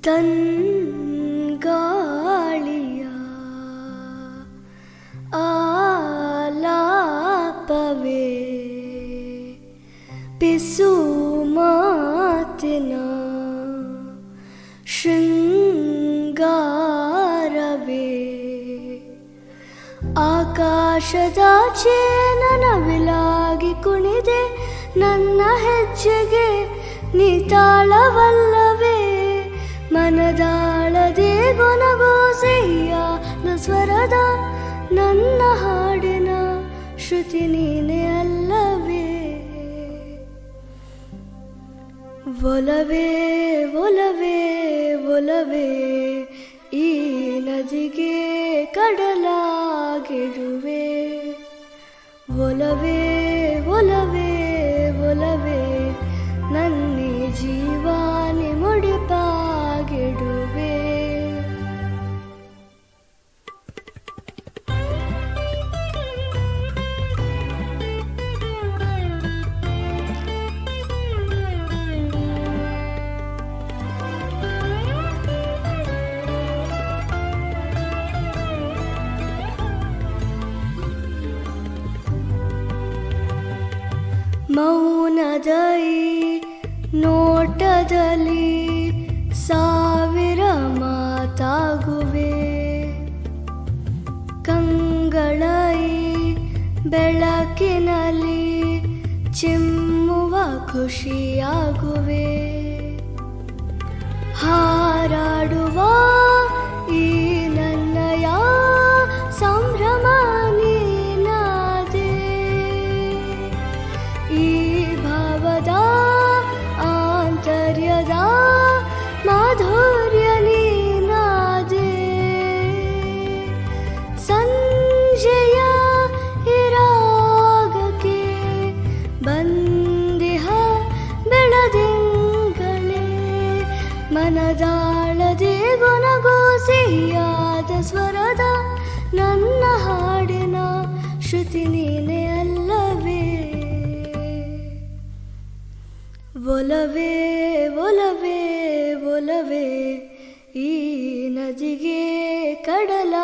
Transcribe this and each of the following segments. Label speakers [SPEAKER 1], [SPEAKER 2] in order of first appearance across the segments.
[SPEAKER 1] ತಂಗಾಳಿಯ ಆಲಾಪವೇ ಪಿಸು ಮಾತಿನ ಶೃಂಗಾರವೇ ಆಕಾಶದಾಚೆ ನನವಿಲಾಗಿ ಕುಣಿದೆ ನನ್ನ ಹೆಜ್ಜೆಗೆ ನೀ ತಾಳವಲ್ಲವೇ ಮನದಾಳದೆ ಗೊನಗೋಸೆಯಾದ ಸ್ವರದ ನನ್ನ ಹಾಡಿನ ಶ್ರುತಿ ನೀನೆ ಅಲ್ಲವೇ ಒಲವೇ ಒಲವೇ ಒಲವೇ ಈ ನದಿಗೆ ಕಡಲಾಗಿರುವೆ ಒಲವೇ ಒಲವೇ ಒಲವೇ ನನ್ನಿ ಜೀವಾನಿ ಮುಡಿಪಾಗಿಡುವೆ ಮೌನದೈ ನೋಟದಲ್ಲಿ ಸಾವಿರ ಮಾತಾಗುವೆ ಕಂಗಳೈ ಬೆಳಕಿನಲ್ಲಿ ಚಿಮ್ಮುವ ಖುಷಿಯಾಗುವೆ ಹಾರಾಡುವ ಈ ನನ್ನಯ ಸಂಭ್ರಮ ನೀನಾದೆ ಈ ಭಾವದ ಆಂತರ್ಯದ ಮಾಧುರ್ಯ ನೀನಾದೆ ಸಂಜೆಯ ಇರಾಗಕ್ಕೆ ಬಂದಿಹ ಬೆಳದಿಂಗಳೇ ಮನದಾಳದೆ ಗೊನಗೋಸೆಯಾದ ಸ್ವರದ ನನ್ನ ಹಾಡಿನ ಶ್ರುತಿ ನೀನೆ ಅಲ್ಲವೇ ಒಲವೇ ಒಲವೇ ಒಲವೇ ಈ ನದಿಗೆ ಕಡಲಾಗಿರುವೆ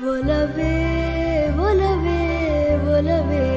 [SPEAKER 1] ಒಲವೇ ಒಲವೇ ಒಲವೇ